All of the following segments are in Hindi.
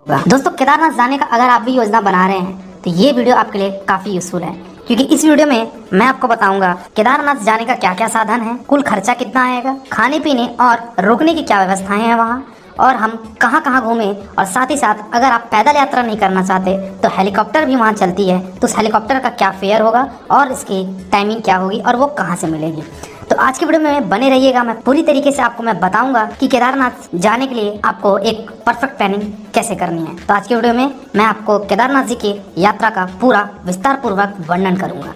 दोस्तों केदारनाथ जाने का अगर आप भी योजना बना रहे हैं तो ये वीडियो आपके लिए काफी यूजफुल है, क्योंकि इस वीडियो में मैं आपको बताऊंगा केदारनाथ जाने का क्या क्या साधन है, कुल खर्चा कितना आएगा, खाने पीने और रुकने की क्या व्यवस्थाएं हैं वहाँ, और हम कहाँ कहाँ घूमें, और साथ ही साथ अगर आप पैदल यात्रा नहीं करना चाहते तो हेलीकॉप्टर भी वहाँ चलती है, तो उस हेलीकॉप्टर का क्या फेयर होगा और इसकी टाइमिंग क्या होगी और वो कहाँ से मिलेगी। तो आज की वीडियो में बने रहिएगा, मैं पूरी तरीके से आपको मैं बताऊंगा कि केदारनाथ जाने के लिए आपको एक परफेक्ट प्लानिंग कैसे करनी है। तो आज की वीडियो में मैं आपको केदारनाथ जी की यात्रा का पूरा विस्तार पूर्वक वर्णन करूंगा।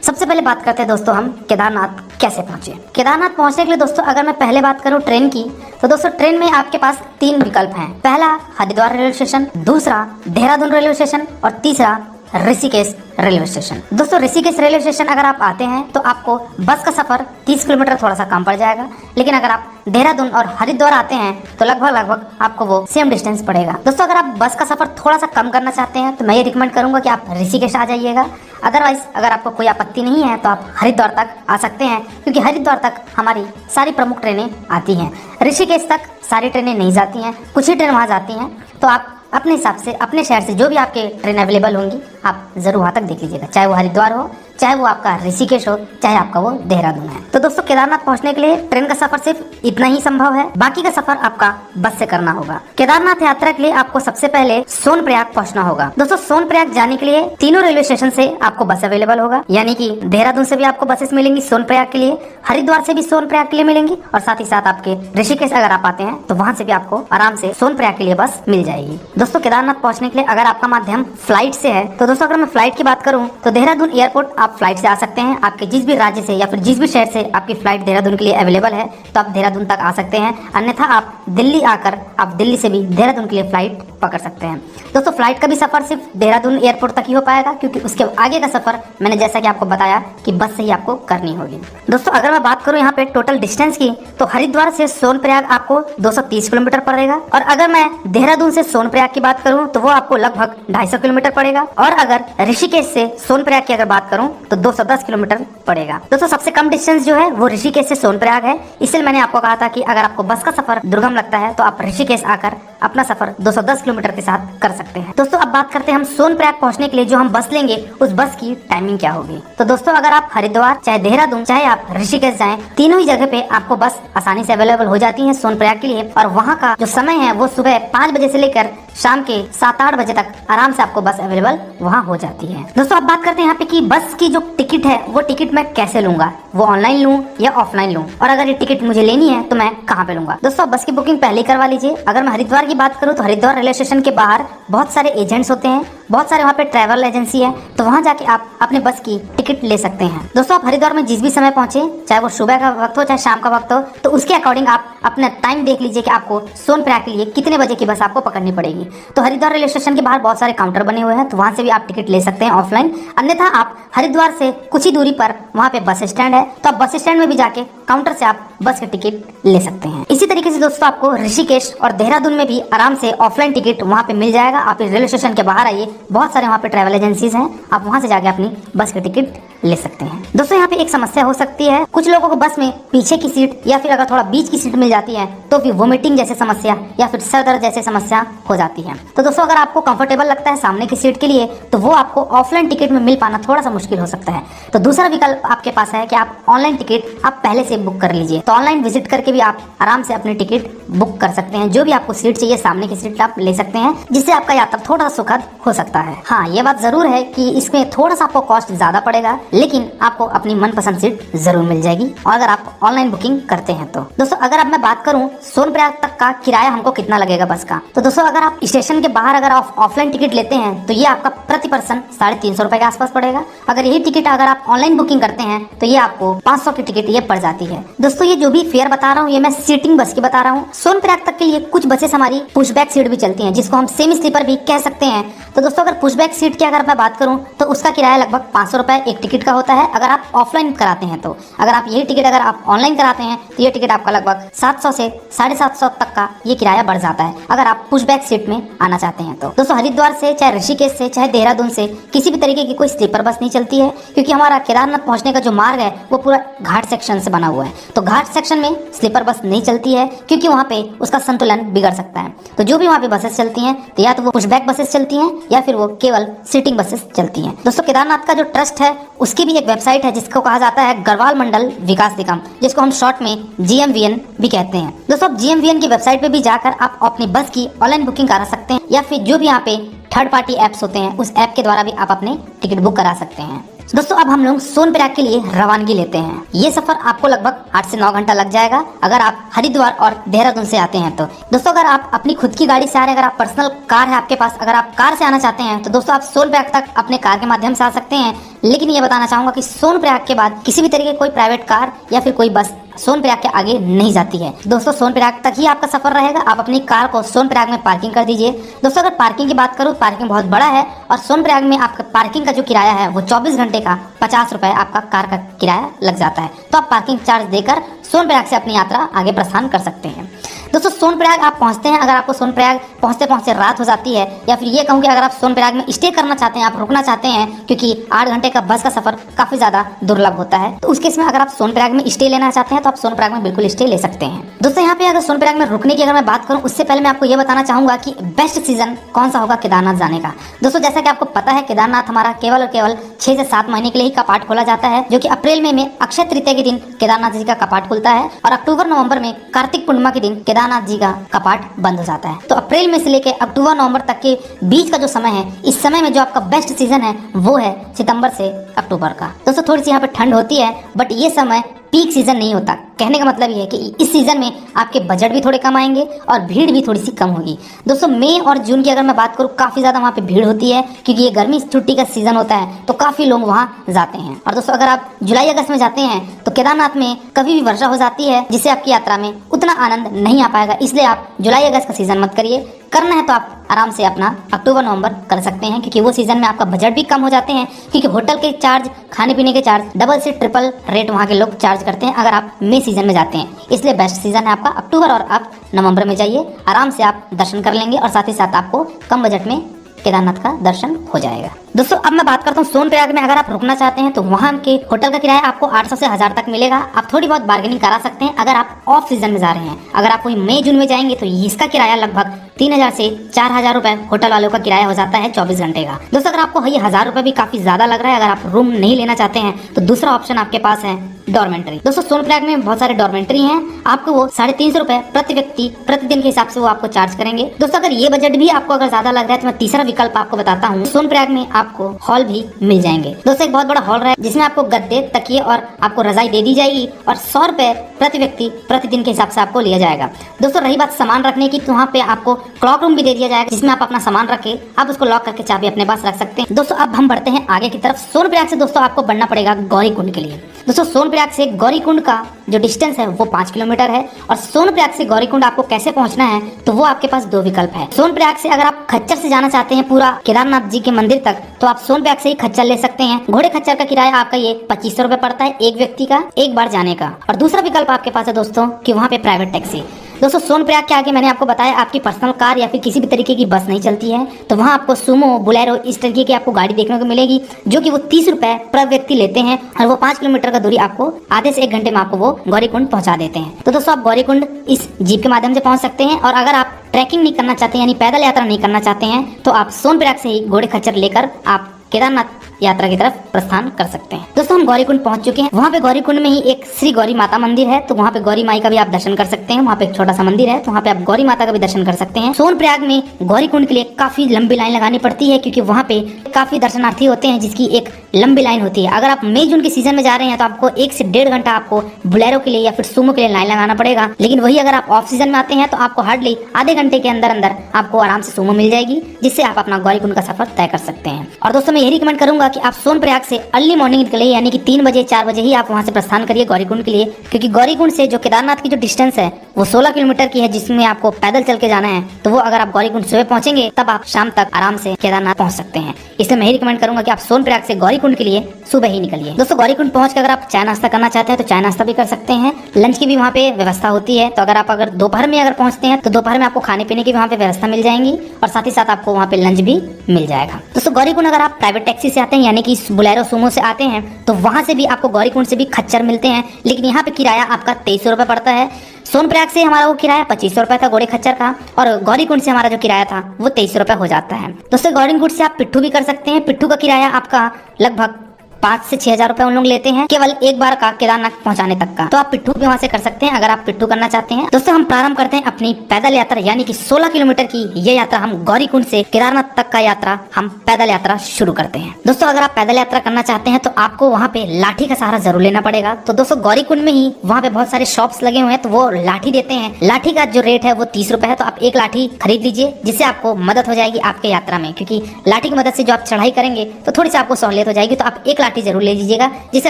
सबसे पहले बात करते हैं दोस्तों हम केदारनाथ कैसे पहुंचे। केदारनाथ पहुंचने के लिए दोस्तों अगर मैं पहले बात करूं ट्रेन की, तो दोस्तों ट्रेन में आपके पास 3 विकल्प हैं। पहला हरिद्वार रेलवे स्टेशन, दूसरा देहरादून रेलवे स्टेशन और तीसरा ऋषिकेश रेलवे स्टेशन। दोस्तों ऋषिकेश रेलवे स्टेशन अगर आप आते हैं तो आपको बस का सफर 30 किलोमीटर थोड़ा सा कम पड़ जाएगा, लेकिन अगर आप देहरादून और हरिद्वार आते हैं तो लगभग आपको वो सेम डिस्टेंस पड़ेगा। दोस्तों अगर आप बस का सफर थोड़ा सा कम करना चाहते हैं तो मैं ये रिकमेंड करूंगा कि आप ऋषिकेश आ जाइएगा। अदरवाइज अगर आपको कोई आपत्ति नहीं है तो आप हरिद्वार तक आ सकते हैं, क्योंकि हरिद्वार तक हमारी सारी प्रमुख ट्रेनें आती हैं। ऋषिकेश तक सारी ट्रेनें नहीं जाती हैं, कुछ ही ट्रेन वहाँ जाती हैं। तो आप अपने हिसाब से अपने शहर से जो भी आपके ट्रेन अवेलेबल होंगी आप जरूर वहाँ तक देख लीजिएगा, चाहे वो हरिद्वार हो, चाहे वो आपका ऋषिकेश हो, चाहे आपका वो देहरादून है। तो दोस्तों केदारनाथ पहुंचने के लिए ट्रेन का सफर सिर्फ इतना ही संभव है, बाकी का सफर आपका बस से करना होगा। केदारनाथ यात्रा के लिए आपको सबसे पहले सोनप्रयाग पहुंचना होगा। दोस्तों सोनप्रयाग जाने के लिए तीनों रेलवे स्टेशन से आपको बस अवेलेबल होगा, यानी कि देहरादून से भी आपको बसेस मिलेंगी सोनप्रयाग के लिए, हरिद्वार से भी सोनप्रयाग के लिए मिलेंगी, और साथ ही साथ आपके ऋषिकेश अगर आप आते हैं तो वहाँ से भी आपको आराम से सोनप्रयाग के लिए बस मिल जाएगी। दोस्तों केदारनाथ पहुंचने के लिए अगर आपका माध्यम फ्लाइट से है तो दोस्तों अगर मैं फ्लाइट की बात करूं तो देहरादून एयरपोर्ट आप फ्लाइट से आ सकते हैं। आपके जिस भी राज्य से या फिर जिस भी शहर से आपकी फ्लाइट देहरादून के लिए अवेलेबल है तो आप देहरादून तक आ सकते हैं, अन्यथा आप दिल्ली आकर आप दिल्ली से भी देहरादून के लिए फ्लाइट पकड़ सकते हैं। दोस्तों फ्लाइट का भी सफर सिर्फ देहरादून एयरपोर्ट तक ही हो पाएगा, क्योंकि उसके आगे का सफर मैंने जैसा कि आपको बताया कि बस से ही आपको करनी होगी। दोस्तों अगर मैं बात करूं यहाँ पे टोटल डिस्टेंस की, तो हरिद्वार से सोनप्रयाग आपको 230 किलोमीटर पड़ेगा, और अगर मैं देहरादून से सोनप्रयाग की बात करूं तो वो आपको लगभग 250 किलोमीटर पड़ेगा, और अगर ऋषिकेश से सोनप्रयाग की अगर बात करूं तो 210 किलोमीटर पड़ेगा। दोस्तों सबसे कम डिस्टेंस जो है वो ऋषिकेश से सोनप्रयाग है, इसलिए मैंने आपको कहा था कि अगर आपको बस का सफर दुर्गम लगता है तो आप ऋषिकेश आकर अपना सफर 210 किलोमीटर के साथ कर सकते हैं। दोस्तों अब बात करते हैं हम सोनप्रयाग पहुंचने के लिए जो हम बस लेंगे उस बस की टाइमिंग क्या होगी। तो दोस्तों अगर आप हरिद्वार, चाहे देहरादून, चाहे आप ऋषिकेश जाएं, तीनों ही जगह पे आपको बस आसानी से अवेलेबल हो जाती है सोनप्रयाग के लिए, और वहाँ का जो समय है वो सुबह 5 बजे से लेकर शाम के 7-8 बजे तक आराम से आपको बस अवेलेबल वहाँ हो जाती है। दोस्तों अब बात करते हैं यहाँ पे कि बस की जो टिकट है वो टिकट मैं कैसे लूंगा, वो ऑनलाइन लूं या ऑफलाइन लूं, और अगर ये टिकट मुझे लेनी है तो मैं कहाँ पे लूंगा। दोस्तों बस की बुकिंग पहले करवा लीजिए। अगर मैं हरिद्वार की बात करूँ तो हरिद्वार रेलवे स्टेशन के बाहर बहुत सारे एजेंट्स होते हैं, बहुत सारे वहाँ पे ट्रैवल एजेंसी है, तो वहाँ जाके आप अपने बस की टिकट ले सकते हैं। दोस्तों आप हरिद्वार में जिस भी समय पहुंचे, चाहे वो सुबह का वक्त हो चाहे शाम का वक्त हो, तो उसके अकॉर्डिंग आप अपना टाइम देख लीजिए कि आपको सोनप्रयाग के लिए कितने बजे की बस आपको पकड़नी पड़ेगी। तो हरिद्वार रेलवे स्टेशन के बाहर बहुत सारे काउंटर बने हुए हैं, तो वहाँ से भी आप टिकट ले सकते हैं ऑफलाइन, अन्यथा आप हरिद्वार से कुछ ही दूरी पर वहाँ पे बस स्टैंड है, तो आप बस स्टैंड में भी जाके काउंटर से आप बस की टिकट ले सकते हैं। इसी तरीके से दोस्तों आपको ऋषिकेश और देहरादून में भी आराम से ऑफलाइन टिकट वहाँ पे मिल जाएगा। आप इस रेलवे स्टेशन के बाहर आइए, बहुत सारे वहाँ पे ट्रैवल एजेंसीज हैं, आप वहाँ से जाके अपनी बस की टिकट ले सकते हैं। दोस्तों यहाँ पे एक समस्या हो सकती है, कुछ लोगों को बस में पीछे की सीट या फिर अगर थोड़ा बीच की सीट मिल जाती है तो फिर वोमिटिंग जैसे समस्या या फिर सर दर्द जैसे समस्या हो जाती है। तो दोस्तों अगर आपको कंफर्टेबल लगता है सामने की सीट के लिए तो वो आपको ऑफलाइन टिकट में मिल पाना थोड़ा सा मुश्किल हो सकता है। तो दूसरा विकल्प आपके पास है कि आप ऑनलाइन टिकट आप पहले से बुक कर लीजिए। तो ऑनलाइन विजिट करके भी आप आराम से अपनी टिकट बुक कर सकते हैं, जो भी आपको सीट चाहिए सामने की सीट आप ले सकते हैं, जिससे आपका यात्रा थोड़ा सुखद हो सकता है। हाँ ये बात जरूर है कि इसमें थोड़ा सा आपको कॉस्ट ज्यादा पड़ेगा, लेकिन आपको अपनी मनपसंद सीट जरूर मिल जाएगी, और अगर आप ऑनलाइन बुकिंग करते हैं तो। दोस्तों अगर अब मैं बात करूं सोनप्रयाग तक का किराया हमको कितना लगेगा बस का, तो दोस्तों अगर आप स्टेशन के बाहर अगर आप ऑफलाइन टिकट लेते हैं तो ये आपका प्रति पर्सन 350 रुपए के आसपास पड़ेगा। अगर यही टिकट अगर आप ऑनलाइन बुकिंग करते हैं तो ये आपको 500 की टिकट ये पड़ जाती है। दोस्तों ये जो भी फेयर बता रहा हूँ ये मैं सीटिंग बस की बता रहा हूँ। सोनप्रयाग तक के लिए कुछ बसेस हमारी पुशबैक सीट भी चलती हैं, जिसको हम सेमी स्लीपर भी कह सकते हैं। तो दोस्तों अगर पुशबैक सीट की अगर मैं बात करूँ तो उसका किराया लगभग 500 रुपए एक टिकट टिकट का होता है अगर आप ऑफलाइन कराते हैं तो। अगर आप यही टिकट अगर आप ऑनलाइन कराते हैं तो ये टिकट आपका लगभग 700 से 750 तक का ये किराया बढ़ जाता है अगर आप पुशबैक सीट में आना चाहते हैं तो। दोस्तों हरिद्वार से चाहे ऋषिकेश से चाहे देहरादून से किसी भी तरीके की कोई स्लीपर बस नहीं चलती है, क्योंकि हमारा केदारनाथ पहुंचने का जो मार्ग है वो पूरा घाट सेक्शन से बना हुआ है। तो घाट सेक्शन में स्लीपर बस नहीं चलती है क्योंकि वहाँ पे उसका संतुलन बिगड़ सकता है। तो जो भी वहाँ पे बसेस चलती हैं तो या तो वो पुशबैक बसेस चलती हैं या फिर वो केवल सीटिंग बसेस चलती हैं। दोस्तों केदारनाथ का जो ट्रस्ट है उसकी भी एक वेबसाइट है जिसको कहा जाता है गढ़वाल मंडल विकास निगम, जिसको हम शॉर्ट में GMVN भी कहते हैं। दोस्तों आप GMVN की वेबसाइट पे भी जाकर आप अपनी बस की ऑनलाइन बुकिंग करा सकते हैं या फिर जो भी यहाँ पे थर्ड पार्टी ऐप्स होते हैं उस ऐप के द्वारा भी आप अपने टिकट बुक करा सकते हैं। दोस्तों अब हम लोग सोनप्रयाग के लिए रवानगी लेते हैं। ये सफर आपको लगभग 8 से 9 घंटा लग जाएगा अगर आप हरिद्वार और देहरादून से आते हैं तो। दोस्तों अगर आप अपनी खुद की गाड़ी से आ रहे हैं, अगर आप पर्सनल कार है आपके पास, अगर आप कार से आना चाहते हैं तो दोस्तों आप सोनप्रयाग तक अपने कार के माध्यम से आ सकते हैं। लेकिन ये बताना चाहूंगा कि सोनप्रयाग के बाद किसी भी तरीके कोई प्राइवेट कार या फिर कोई बस सोनप्रयाग के आगे नहीं जाती है। दोस्तों सोनप्रयाग तक ही आपका सफर रहेगा। आप अपनी कार को सोनप्रयाग में पार्किंग कर दीजिए। दोस्तों अगर पार्किंग की बात करूँ, पार्किंग बहुत बड़ा है और सोनप्रयाग में आपका पार्किंग का जो किराया है वो 24 घंटे का 50 रुपए आपका कार का किराया लग जाता है। तो आप पार्किंग चार्ज देकर सोनप्रयाग से अपनी यात्रा आगे प्रस्थान कर सकते हैं। दोस्तों सोनप्रयाग आप पहुंचते हैं, अगर आपको सोनप्रयाग पहुंचते पहुंचते रात हो जाती है या फिर ये कहूँ कि अगर आप सोनप्रयाग में स्टे करना चाहते हैं, आप रुकना चाहते हैं, क्योंकि 8 घंटे का बस का सफर काफी ज्यादा दुर्लभ होता है, तो उस केस में अगर आप सोनप्रयाग में स्टे लेना चाहते हैं तो आप सोनप्रयाग में बिल्कुल स्टे ले सकते हैं। दोस्तों यहाँ पे अगर सोनप्रयाग में रुकने की अगर मैं बात करूँ उससे पहले मैं आपको ये बताना चाहूंगा कि बेस्ट सीजन कौन सा होगा केदारनाथ जाने का। दोस्तों जैसा कि आपको पता है केदारनाथ हमारा केवल और केवल 6 से 7 महीने के लिए ही कपाट खोला जाता है, जो कि अप्रैल मई में अक्षय तृतीया के दिन केदारनाथ जी का कपाट खुलता है और अक्टूबर नवंबर में कार्तिक पूर्णिमा के दिन केदारनाथ जी का कपाट बंद हो जाता है। तो अप्रैल में से लेकर अक्टूबर नवंबर तक के बीच का जो समय है, इस समय में जो आपका बेस्ट सीजन है वो है सितंबर से अक्टूबर का। दोस्तों थोड़ी सी यहाँ पे ठंड होती है बट ये समय पीक सीजन नहीं होता। कहने का मतलब ये है कि इस सीजन में आपके बजट भी थोड़े कम आएंगे और भीड़ भी थोड़ी सी कम होगी। दोस्तों मई और जून की अगर मैं बात करूँ काफी ज्यादा वहाँ पे भीड़ होती है क्योंकि ये गर्मी छुट्टी का सीजन होता है, तो काफी लोग वहाँ जाते हैं। और दोस्तों अगर आप जुलाई अगस्त में जाते हैं तो केदारनाथ में कभी भी वर्षा हो जाती है जिससे आपकी यात्रा में उतना आनंद नहीं आ पाएगा। इसलिए आप जुलाई अगस्त का सीजन मत करिए। करना है तो आप आराम से अपना अक्टूबर नवंबर कर सकते हैं क्योंकि वो सीजन में आपका बजट भी कम हो जाते हैं, क्योंकि होटल के चार्ज, खाने पीने के चार्ज डबल से ट्रिपल रेट वहाँ के लोग चार्ज करते हैं अगर आप मई सीजन में जाते हैं। इसलिए बेस्ट सीजन है आपका अक्टूबर और आप नवंबर में जाइए, आराम से आप दर्शन कर लेंगे और साथ ही साथ आपको कम बजट में केदारनाथ का दर्शन हो जाएगा। दोस्तों अब मैं बात करता हूँ सोनप्रयाग में अगर आप रुकना चाहते हैं तो वहाँ के होटल का किराया आपको 800 से 1000 तक मिलेगा। आप थोड़ी बहुत बार्गेनिंग करा सकते हैं अगर आप ऑफ सीजन में जा रहे हैं। अगर आप कोई मई जून में जाएंगे तो इसका किराया लगभग 3000 से 4000 रुपए होटल वालों का किराया हो जाता है 24 घंटे का। दोस्तों अगर आपको ये 1000 रुपए भी काफी ज्यादा लग रहा है, अगर आप रूम नहीं लेना चाहते हैं तो दूसरा ऑप्शन आपके पास है डॉर्मेंट्री। दोस्तों सोनप्रयाग में बहुत सारे डॉर्मेंट्री हैं, आपको वो 350 रुपए प्रति व्यक्ति प्रतिदिन के हिसाब से वो आपको चार्ज करेंगे। दोस्तों अगर ये बजट भी आपको अगर ज्यादा लग रहा है तो मैं तीसरा विकल्प आपको बताता हूँ। सोनप्रयाग में आपको हॉल भी मिल जाएंगे। दोस्तों एक बहुत बड़ा हॉल है जिसमें आपको गद्दे, तकिए और आपको रजाई दे दी जाएगी और 100 रुपए प्रति व्यक्ति प्रतिदिन के हिसाब से आपको लिया जाएगा। दोस्तों रही बात सामान रखने की तो वहाँ पे आपको क्लॉक रूम भी दे दिया जाएगा जिसमें आप अपना सामान रख के आप उसको लॉक करके चाबी अपने पास रख सकते हैं। दोस्तों अब हम बढ़ते हैं आगे की तरफ। सोनप्रयाग से दोस्तों आपको बढ़ना पड़ेगा गौरीकुंड के लिए। दोस्तों सोनप्रयाग से गौरीकुंड का जो डिस्टेंस है वो 5 किलोमीटर है और सोनप्रयाग से गौरीकुंड आपको कैसे पहुंचना है तो वो आपके पास 2 विकल्प है। सोनप्रयाग से अगर आप खच्चर से जाना चाहते हैं पूरा केदारनाथ जी के मंदिर तक तो आप सोनप्रयाग से ही खच्चर ले सकते हैं। घोड़े खच्चर का किराया आपका ये 2500 रुपए पड़ता है एक व्यक्ति का, एक बार जाने का। और दूसरा विकल्प आपके पास है दोस्तों कि वहाँ पे प्राइवेट टैक्सी। दोस्तों सोनप्रयाग के आगे मैंने आपको बताया आपकी पर्सनल कार या फिर किसी भी तरीके की बस नहीं चलती है, तो वहाँ आपको सुमो, बुलेरो इस तरीके की आपको गाड़ी देखने को मिलेगी जो कि वो 30 रुपए प्रति व्यक्ति लेते हैं और वो 5 किलोमीटर का दूरी आपको आधे से 1 घंटे में आपको वो गौरीकुंड पहुंचा देते हैं। तो दोस्तों आप गौरीकुंड इस जीप के माध्यम से पहुंच सकते हैं और अगर आप ट्रैकिंग नहीं करना चाहते यानी पैदल यात्रा नहीं करना चाहते हैं तो आप सोनप्रयाग से ही घोड़े खच्चर लेकर आप केदारनाथ यात्रा की तरफ प्रस्थान कर सकते हैं। दोस्तों हम गौरीकुंड पहुंच चुके हैं। वहाँ पे गौरीकुंड में ही एक श्री गौरी माता मंदिर है, तो वहाँ पे गौरी माई का भी आप दर्शन कर सकते हैं। वहाँ पे एक छोटा सा मंदिर है तो वहाँ पे आप गौरी माता का भी दर्शन कर सकते हैं। सोनप्रयाग में गौरीकुंड के लिए काफी लंबी लाइन लगानी पड़ती है क्योंकि वहाँ पे काफी दर्शनार्थी होते हैं जिसकी एक लंबी लाइन होती है। अगर आप मई जून के सीजन में जा रहे हैं तो आपको 1 से 1.5 घंटा आपको बुलेरो के लिए या फिर सुमो के लिए लाइन लगाना पड़ेगा, लेकिन वही अगर आप ऑफ सीजन में आते हैं तो आपको हार्डली आधे घंटे के अंदर अंदर आपको आराम से सुमो मिल जाएगी जिससे आप अपना गौरीकुंड का सफर तय कर सकते हैं। और दोस्तों मैं यही रिकमेंड करूंगा करूंगा कि आप सोनप्रयाग से अर्ली मॉर्निंग निकले, यानी कि 3 बजे 4 बजे ही आप वहां से प्रस्थान करिए गौरीकुंड के लिए, क्योंकि गौरीकुंड से जो केदारनाथ की जो डिस्टेंस है वो 16 किलोमीटर की है, जिसमें आपको पैदल चल के जाना है। तो वो अगर आप गौरीकुंड सुबह पहुंचेंगे तब आप शाम तक आराम से केदारनाथ पहुंच सकते हैं। इसलिए मैं ही रिकमेंड करूंगा कि आप सोनप्रयाग से गौरीकुंड के लिए सुबह ही निकलिए। दोस्तों गौरीकुंड पहुंच के अगर आप चाय नाश्ता करना चाहते हैं तो चाय नाश्ता भी कर सकते हैं। लंच की भी वहाँ पे व्यवस्था होती है। तो अगर दोपहर में अगर पहुंचते हैं तो दोपहर में आपको खाने पीने की वहाँ पे व्यवस्था मिल जाएंगी और साथ ही साथ आपको वहाँ पे लंच भी मिल जाएगा। दोस्तों गौरीकुंड अगर आप प्राइवेट टैक्सी से आते हैं, यानी कि बोलेरो सुमो से आते हैं, तो वहां से भी आपको गौरीकुंड से भी खच्चर मिलते हैं, लेकिन यहाँ पे किराया आपका 2300 रुपये पड़ता है। सोनप्रयाग से हमारा वो किराया 2500 रुपये था घोड़े खच्चर का, और गौरीकुंड से हमारा जो किराया था वो 2300 रुपये हो जाता है। दोस्तों गौरीकुंड से आप पिट्ठू भी कर सकते हैं। पिट्ठू का किराया आपका लगभग 5 से 6 हजार रुपए उन लोग लेते हैं केवल एक बार का केदारनाथ पहुंचाने तक का। तो आप पिट्ठू भी वहां से कर सकते हैं अगर आप पिट्ठू करना चाहते हैं। दोस्तों हम प्रारंभ करते हैं अपनी पैदल यात्रा, यानी कि 16 किलोमीटर की ये यात्रा हम गौरीकुंड से केदारनाथ तक का यात्रा हम पैदल यात्रा शुरू करते हैं। दोस्तों अगर आप पैदल यात्रा करना चाहते हैं तो आपको वहाँ पे लाठी का सहारा जरूर लेना पड़ेगा। तो दोस्तों गौरीकुंड में ही वहाँ पे बहुत सारे शॉप्स लगे हुए हैं, तो वो लाठी देते हैं। लाठी का जो रेट है वो 30 रुपए है। तो आप एक लाठी खरीद लीजिए, जिससे आपको मदद हो जाएगी आपके यात्रा में, क्योंकि लाठी की मदद से जो आप चढ़ाई करेंगे तो थोड़ी सी आपको सहूलियत हो जाएगी। तो आप एक लाठी जरूर ले लीजिएगा, जिसका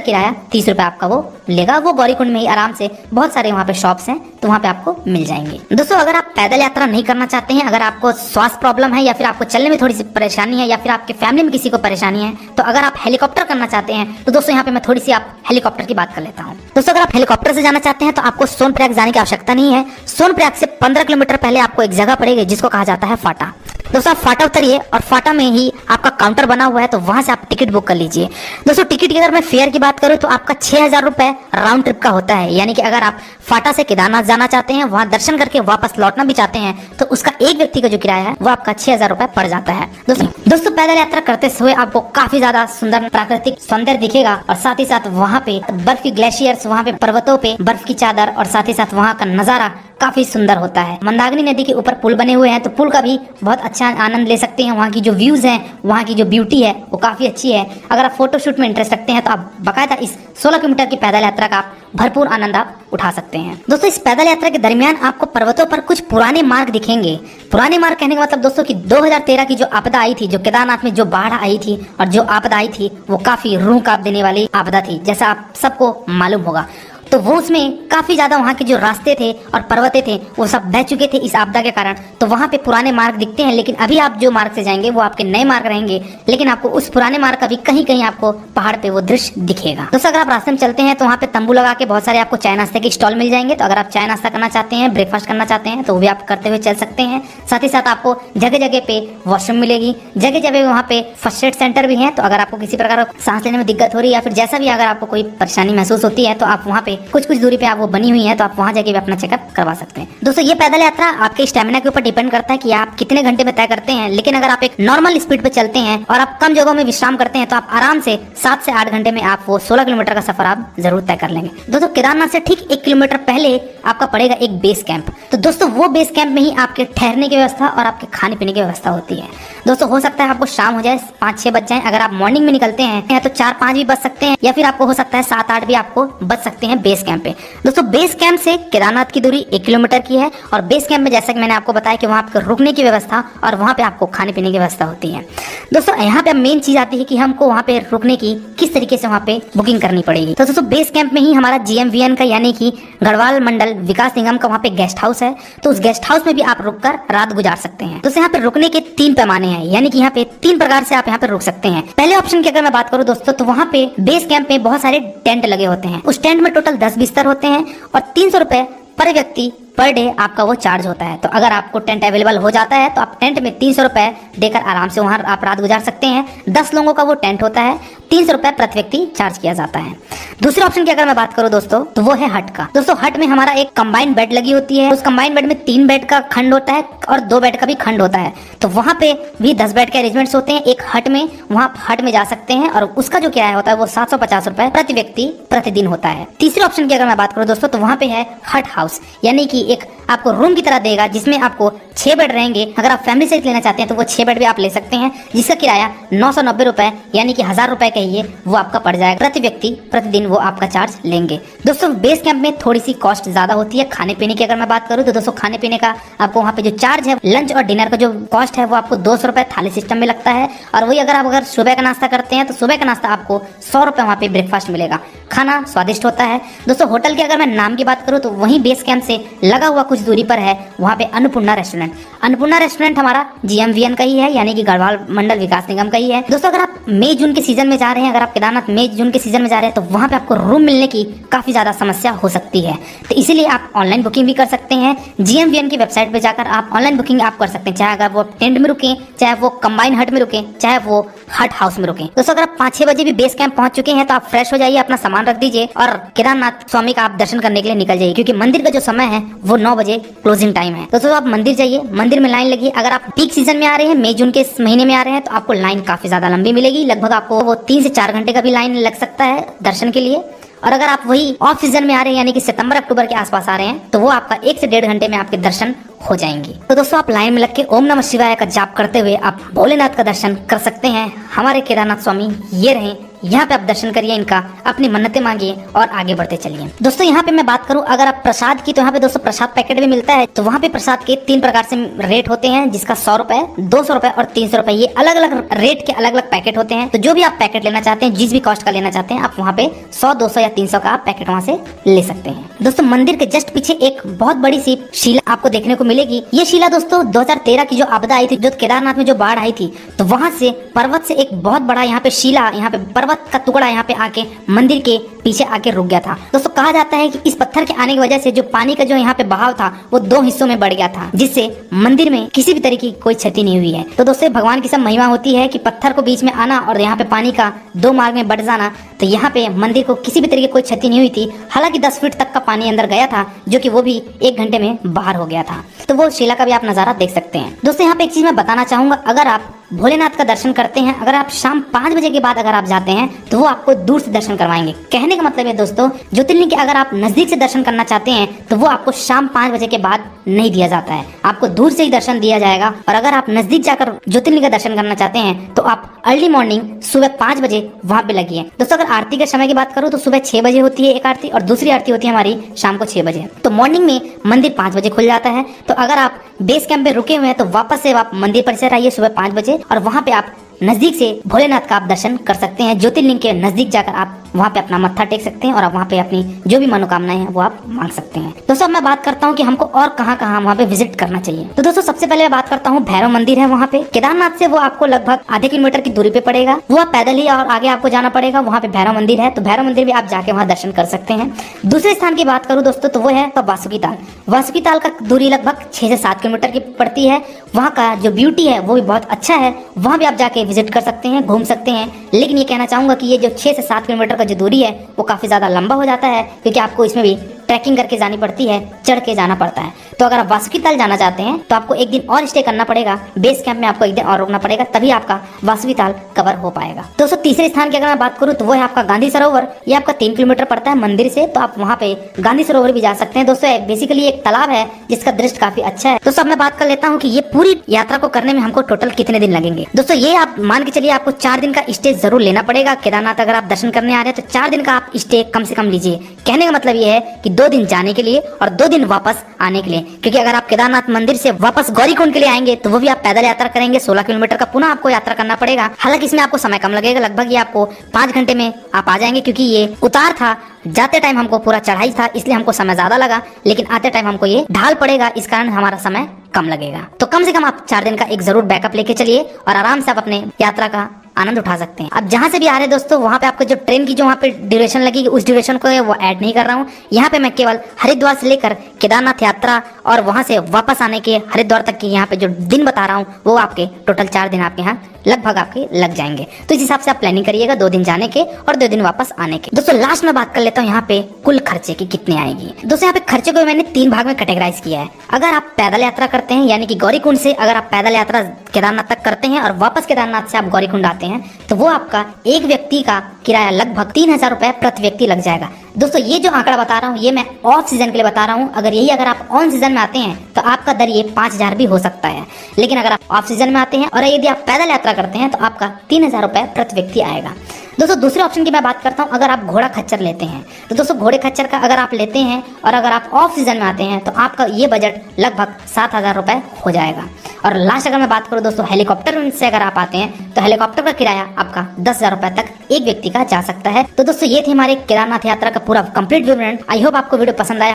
किराया 30 रुपए आपका वो लेगा। वो गौरीकुंड में ही आराम से बहुत सारे वहाँ पे शॉप्स हैं, तो वहाँ पे आपको मिल जाएंगे। दोस्तों अगर आप पैदल यात्रा नहीं करना चाहते हैं, अगर आपको स्वास्थ्य प्रॉब्लम है या फिर आपको चलने में थोड़ी सी परेशानी है या फिर आपके फैमिली में किसी को परेशानी है, तो अगर आप हेलीकॉप्टर करना चाहते हैं तो दोस्तों यहाँ पे मैं थोड़ी सी आप हेलीकॉप्टर की बात कर लेता हूँ। दोस्तों अगर आप हेलीकॉप्टर से जाना चाहते हैं तो आपको सोनप्रयाग जाने की आवश्यकता नहीं है। सोनप्रयाग से 15 किलोमीटर पहले आपको एक जगह पड़ेगी जिसको कहा जाता है फाटा। दोस्तों आप फाटा उतरिए और फाटा में ही आपका काउंटर बना हुआ है, तो वहां से आप टिकट बुक कर लीजिए। दोस्तों टिकट की अगर मैं फेयर की बात करूं तो आपका 6000 रुपए राउंड ट्रिप का होता है, यानी कि अगर आप फाटा से केदारनाथ जाना चाहते हैं, वहां दर्शन करके वापस लौटना भी चाहते हैं, तो उसका एक व्यक्ति का जो किराया है वो आपका 6000 रुपए पड़ जाता है। दोस्तों पैदल यात्रा करते हुए आपको काफी ज्यादा सुंदर प्राकृतिक सौंदर्य दिखेगा, और साथ ही साथ वहाँ पे बर्फ की ग्लेशियर्स, वहाँ पे पर्वतों पे बर्फ की चादर, और साथ ही साथ वहाँ का नजारा काफी सुंदर होता है। मंदाकिनी नदी के ऊपर पुल बने हुए हैं, तो पुल का भी बहुत अच्छा आनंद ले सकते हैं। वहाँ की जो व्यूज हैं, वहाँ की जो ब्यूटी है वो काफी अच्छी है। अगर आप फोटोशूट में इंटरेस्ट रखते हैं तो आप बाकायदा इस 16 किलोमीटर की पैदल यात्रा का भरपूर आनंद आप उठा सकते हैं। दोस्तों इस पैदल यात्रा के दरमियान आपको पर्वतों पर कुछ पुराने मार्ग दिखेंगे। पुराने मार्ग कहने का मतलब दोस्तों कि 2013 की जो आपदा आई थी, जो केदारनाथ में जो बाढ़ आई थी और जो आपदा आई थी, वो काफी रूह कांप देने वाली आपदा थी, जैसा आप सबको मालूम होगा। तो वो उसमें काफी ज्यादा वहाँ के जो रास्ते थे और पर्वते थे वो सब बह चुके थे इस आपदा के कारण। तो वहाँ पे पुराने मार्ग दिखते हैं, लेकिन अभी आप जो मार्ग से जाएंगे वो आपके नए मार्ग रहेंगे, लेकिन आपको उस पुराने मार्ग का भी कहीं कहीं आपको पहाड़ पे वो दृश्य दिखेगा। दोस्तों अगर आप रास्ते में चलते हैं तो वहाँ पे तंबू लगा के बहुत सारे आपको चाय नाश्ते के स्टॉल मिल जाएंगे। तो अगर आप चाय नाश्ता करना चाहते हैं, ब्रेकफास्ट करना चाहते हैं, तो वो भी आप करते हुए चल सकते हैं। साथ ही साथ आपको जगह जगह पे वॉशरूम मिलेगी, जगह जगह वहाँ पे फर्स्ट एड सेंटर भी है। तो अगर आपको किसी प्रकार सांस लेने में दिक्कत हो रही है या फिर जैसा भी अगर आपको कोई परेशानी महसूस होती है, तो आप वहाँ पे कुछ दूरी पे वो बनी हुई है, तो आप वहां जाके भी अपना चेकअप करवा सकते हैं। दोस्तों ये पैदल यात्रा आपके स्टेमिना के ऊपर डिपेंड करता है कि आप कितने घंटे में तय करते हैं, लेकिन अगर आप एक नॉर्मल स्पीड पे चलते हैं और आप कम जगहों में विश्राम करते हैं तो आप आराम से 7 से 8 घंटे में आप वो 16 किलोमीटर का सफर आप जरूर तय कर लेंगे। दोस्तों केदारनाथ से ठीक 1 किलोमीटर पहले आपका पड़ेगा एक बेस कैंप। तो दोस्तों वो बेस कैंप में ही आपके ठहरने की व्यवस्था और आपके खाने पीने की व्यवस्था होती है। दोस्तों हो सकता है आपको शाम हो जाए, 5-6 बज जाए। अगर आप मॉर्निंग में निकलते हैं तो 4-5 भी बच सकते हैं, या फिर आपको हो सकता है 7-8 भी आपको बच सकते हैं बेस कैंप पे। दोस्तों बेस कैंप से केदारनाथ की दूरी 1 किलोमीटर की है, और बेस कैंप में जैसा कि मैंने आपको बताया कि वहाँ आपको रुकने की व्यवस्था और वहाँ पे आपको खाने पीने की व्यवस्था होती है। दोस्तों यहाँ पे मेन चीज आती है कि हमको वहाँ पे रुकने की किस तरीके से वहाँ पे बुकिंग करनी पड़ेगी। तो दोस्तों बेस कैंप में ही हमारा GMVN का यानी कि गढ़वाल मंडल विकास निगम का वहाँ पे गेस्ट हाउस है। तो उस गेस्ट हाउस में भी आप रुककर रात गुजार सकते हैं। तो यहाँ पे रुकने के 3 पैमाने हैं, यानी कि यहाँ पे 3 प्रकार से आप यहाँ पे रुक सकते हैं। पहले ऑप्शन की अगर मैं बात करूँ दोस्तों, तो वहाँ पे बेस कैंप में बहुत सारे टेंट लगे होते हैं। उस टेंट में टोटल 10 बिस्तर होते हैं और 300 रुपए पर व्यक्ति पर डे आपका वो चार्ज होता है। तो अगर आपको टेंट अवेलेबल हो जाता है तो आप टेंट में 300 रुपए देकर आराम से वहां आप रात गुजार सकते हैं। 10 लोगों का वो टेंट होता है, 300 रुपए प्रति व्यक्ति चार्ज किया जाता है। दूसरे ऑप्शन की अगर मैं बात करूं दोस्तों, तो वो है हट का। दोस्तों हट में हमारा एक कंबाइंड बेड लगी होती है। उस कंबाइंड बेड में 3 बेड का खंड होता है और 2 बेड का भी खंड होता है। तो वहां पे भी 10 बेड के अरेंजमेंट्स होते हैं एक हट में। वहां हट में जा सकते हैं और उसका जो किराया होता है वो 750 रुपए प्रति व्यक्ति प्रतिदिन होता है। तीसरे ऑप्शन की अगर मैं बात करूं दोस्तों, तो वहां पे है हट हाउस, यानी कि एक आपको रूम की तरह देगा, जिसमें आपको 6 बेड रहेंगे। अगर आप फैमिली सहित लेना चाहते हैं तो वो 6 बेड भी आप ले सकते हैं, जिसका किराया 990 रुपए यानी कि 1000 रुपए कहिए वो आपका पड़ जाएगा प्रति व्यक्ति। प्रतिदिन वो आपका चार्ज लेंगे। दोस्तों बेस कैंप में थोड़ी सी कॉस्ट ज्यादा होती है खाने पीने की। अगर मैं बात करूँ तो दोस्तों खाने पीने का आपको वहाँ पे जो चार्ज है, लंच और डिनर का जो कॉस्ट है वो आपको 200 रुपए थाली सिस्टम में लगता है। और वही अगर सुबह का नाश्ता करते हैं तो सुबह का नाश्ता आपको 100 रुपए वहाँ पे ब्रेकफास्ट मिलेगा। खाना स्वादिष्ट होता है। दोस्तों होटल की अगर मैं नाम की बात करूँ तो वहीं बेस कैंप से लगा हुआ कुछ दूरी पर है वहाँ पे अन्नपूर्णा रेस्टोरेंट। अन्नपूर्णा रेस्टोरेंट हमारा GMVN का ही है, यानी कि गढ़वाल मंडल विकास निगम का ही है। दोस्तों अगर आप मई जून के सीजन में जा रहे हैं, अगर आप केदारनाथ मई जून के सीजन में जा रहे हैं तो वहाँ पे आपको रूम मिलने की काफी ज्यादा समस्या हो सकती है। तो इसीलिए आप ऑनलाइन बुकिंग भी कर सकते हैं। GMVN की वेबसाइट पे जाकर आप ऑनलाइन बुकिंग आप कर सकते हैं, चाहे अगर वो टेंट में रुके, चाहे वो कंबाइन हट में रुके, चाहे वो हट हाउस में रुके। दोस्तों अगर आप 5-6 बजे भी बेस कैंप पहुंच चुके हैं तो आप फ्रेश हो जाइए, अपना सामान रख दीजिए और केदारनाथ स्वामी का आप दर्शन करने के लिए निकल जाइए, क्योंकि मंदिर का जो समय है वो 9 बजे क्लोजिंग टाइम है। दोस्तों आप मंदिर जाइए, मंदिर में लाइन लगी। अगर आप पीक सीजन में आ रहे हैं, मई जून के महीने में आ रहे हैं, तो आपको लाइन काफी ज्यादा लंबी मिलेगी। लगभग आपको वो 3 से 4 घंटे का भी लाइन लग सकता है दर्शन के लिए। और अगर आप वही ऑफ सीजन में आ रहे हैं, यानी कि सितंबर अक्टूबर के आसपास आ रहे हैं, तो वो आपका 1 से 1.5 घंटे में आपके दर्शन हो जाएंगे। तो दोस्तों आप लाइन में लग के ओम नमः शिवाय का जाप करते हुए आप भोलेनाथ का दर्शन कर सकते हैं। हमारे केदारनाथ स्वामी ये रहे, यहाँ पे आप दर्शन करिए इनका, अपनी मन्नतें मांगिए और आगे बढ़ते चलिए। दोस्तों यहाँ पे मैं बात करूँ अगर आप प्रसाद की, तो यहाँ पे दोस्तों प्रसाद पैकेट भी मिलता है। तो वहाँ पे प्रसाद के 3 प्रकार से रेट होते हैं, जिसका 100 रुपए, 200 रुपए और 300 रुपए, ये अलग अलग रेट के अलग अलग पैकेट होते हैं। तो जो भी आप पैकेट लेना चाहते हैं, जिस भी कॉस्ट का लेना चाहते हैं, आप वहाँ पे 100, 200 या 300 का आप पैकेट वहाँ से ले सकते हैं। दोस्तों मंदिर के जस्ट पीछे एक बहुत बड़ी सी शिला आपको देखने को मिलेगी। ये शिला दोस्तों 2013 की जो आपदा आई थी, जो केदारनाथ में जो बाढ़ आई थी, तो वहाँ से पर्वत से एक बहुत बड़ा यहाँ पे शिला, यहाँ पे पर्वत का टुकड़ा यहाँ पे आके मंदिर के पीछे आके रुक गया था। दोस्तों कहा जाता है कि इस पत्थर के आने की वजह से जो पानी का जो यहाँ पे बहाव था वो 2 हिस्सों में बढ़ गया था, जिससे मंदिर में किसी भी तरह की कोई क्षति नहीं हुई है। तो दोस्तों भगवान की सब महिमा होती है कि पत्थर को बीच में आना और यहाँ पे पानी का 2 मार्ग में बढ़ जाना। तो यहाँ पे मंदिर को किसी भी तरह की कोई क्षति नहीं हुई थी। हालांकि 10 फीट तक का पानी अंदर गया था, जो कि वो भी 1 घंटे में बाहर हो गया था। तो वो शिला का भी आप नजारा देख सकते हैं। दोस्तों यहाँ पे एक चीज मैं बताना चाहूंगा, अगर आप भोलेनाथ का दर्शन करते हैं, अगर आप शाम 5 बजे के बाद अगर आप जाते हैं तो वो आपको दूर से दर्शन करवाएंगे। कहने का मतलब है दोस्तों, ज्योतिर्लिंग के अगर आप नजदीक से दर्शन करना चाहते हैं तो वो आपको शाम 5 बजे के बाद नहीं दिया जाता है, आपको दूर से ही दर्शन दिया जाएगा। और अगर आप नजदीक जाकर ज्योतिर्लिंग का दर्शन करना चाहते हैं तो आप अर्ली मॉर्निंग सुबह 5 बजे वहाँ पे लगिए। दोस्तों अगर आरती के समय की बात करूँ तो सुबह 6 बजे होती है एक आरती, और दूसरी आरती होती है हमारी शाम को 6 बजे। तो मॉर्निंग में मंदिर 5 बजे खुल जाता है। तो अगर आप बेस कैंप पे रुके हुए हैं तो वापस से आप मंदिर परिसर आइए सुबह 5 बजे, और वहाँ पे आप नजदीक से भोलेनाथ का आप दर्शन कर सकते हैं। ज्योतिर्लिंग के नजदीक जाकर आप वहाँ पे अपना मत्था टेक सकते हैं और आप वहाँ पे अपनी जो भी मनोकामनाएं हैं वो आप मांग सकते हैं। दोस्तों अब मैं बात करता हूँ कि हमको और कहाँ कहाँ वहाँ पे विजिट करना चाहिए। तो दोस्तों सबसे पहले मैं बात करता हूँ भैरव मंदिर है वहाँ पे। केदारनाथ से वो आपको लगभग आधे किलोमीटर की दूरी पे पड़ेगा, वो आप पैदल ही और आगे आपको जाना पड़ेगा। वहाँ पे भैरव मंदिर है, तो भैरव मंदिर भी आप जाके वहाँ दर्शन कर सकते हैं। दूसरे स्थान की बात करूँ दोस्तों तो वो है वासुकी ताल। वासुकी ताल का दूरी लगभग 6 से 7 किलोमीटर की पड़ती है। वहाँ का जो ब्यूटी है वो भी बहुत अच्छा है, वहाँ भी आप जाके विजिट कर सकते हैं, घूम सकते हैं। लेकिन ये कहना चाहूंगा कि ये जो 6 से 7 किलोमीटर का जो दूरी है वो काफी ज्यादा लंबा हो जाता है, क्योंकि आपको इसमें भी ट्रैकिंग करके जानी पड़ती है, चढ़ के जाना पड़ता है। तो अगर आप वासुकी ताल जाना चाहते हैं तो आपको एक दिन और स्टे करना पड़ेगा, बेस कैंप में आपको एक दिन और रुकना पड़ेगा, तभी आपका वासुकी ताल कवर हो पाएगा। दोस्तों तीसरे स्थान की अगर मैं बात करूँ तो वो है आपका गांधी सरोवर। ये आपका 3 किलोमीटर पड़ता है मंदिर से, तो आप वहाँ पे गांधी सरोवर भी जा सकते हैं। दोस्तों बेसिकली एक तालाब है जिसका दृश्य काफी अच्छा है। दोस्तों अब मैं बात कर लेता हूँ कि ये पूरी यात्रा को करने में हमको टोटल कितने दिन लगेंगे। दोस्तों ये आप मान के चलिए आपको 4 दिन का स्टे जरूर लेना पड़ेगा। केदारनाथ अगर आप दर्शन करने आ रहे हैं तो 4 दिन का आप स्टे कम से कम लीजिए। कहने का मतलब ये है कि 2 दिन जाने के लिए और 2 दिन वापस आने के लिए, क्योंकि अगर आप केदारनाथ मंदिर से वापस गौरीकुंड के लिए आएंगे तो वो भी आप पैदल यात्रा करेंगे। 16 किलोमीटर का पुनः आपको यात्रा करना पड़ेगा। हालांकि इसमें आपको समय कम लगेगा, लगभग ये आपको 5 घंटे में आप आ जाएंगे, क्योंकि ये उतार था, जाते टाइम हमको पूरा चढ़ाई था इसलिए हमको समय ज्यादा लगा, लेकिन आते टाइम हमको ये ढाल पड़ेगा, इस कारण हमारा समय कम लगेगा। तो कम से कम आप 4 दिन का एक जरूर बैकअप लेके चलिए और आराम से आप अपने यात्रा का आनंद उठा सकते हैं। अब जहां से भी आ रहे हैं दोस्तों, वहां पे आपको जो ट्रेन की जो वहां पे ड्यूरेशन लगेगी उस ड्यूरेशन को वो ऐड नहीं कर रहा हूँ। यहाँ पे मैं केवल हरिद्वार से लेकर केदारनाथ यात्रा और वहां से वापस आने के हरिद्वार तक की यहाँ पे जो दिन बता रहा हूँ वो आपके टोटल 4 दिन आपके यहाँ लगभग आपके लग जाएंगे। तो इस हिसाब से आप प्लानिंग करिएगा, 2 दिन जाने के और 2 दिन वापस आने के। दोस्तों लास्ट में बात कर लेता हूँ यहाँ पे कुल खर्चे की कितने आएगी। दोस्तों यहाँ पे खर्चे को मैंने 3 भाग में कैटेगराइज किया है। अगर आप पैदल यात्रा करते हैं, यानी कि गौरीकुंड से अगर आप पैदल यात्रा केदारनाथ तक करते हैं और वापस केदारनाथ से आप गौरीकुंड आते हैं, तो वो आपका एक व्यक्ति का किराया लगभग 3000 रुपए प्रति व्यक्ति लग जाएगा। दोस्तों ये जो आंकड़ा बता रहा हूँ ये मैं ऑफ सीजन के लिए बता रहा हूँ। अगर आप ऑन सीजन में आते हैं तो आपका दर ये 5,000 भी हो सकता है। लेकिन अगर आप ऑफ सीजन में आते हैं और यदि आप पैदल यात्रा करते हैं तो आपका 3,000 रुपये प्रति व्यक्ति आएगा। दोस्तों दूसरे ऑप्शन की मैं बात करता हूँ, अगर आप घोड़ा खच्चर लेते हैं तो दोस्तों घोड़े खच्चर का अगर आप लेते हैं और अगर आप ऑफ सीजन में आते हैं तो आपका ये बजट लगभग 7,000 रुपये हो जाएगा। और लास्ट अगर मैं बात करूँ दोस्तों हेलीकॉप्टर से अगर आप आते हैं तो हेलीकॉप्टर का किराया आपका 10,000 रुपये तक एक व्यक्ति का जा सकता है। तो दोस्तों ये थी हमारे केदारनाथ यात्रा का पूरा कंप्लीट विवरण। आई होप आपको वीडियो पसंद आया।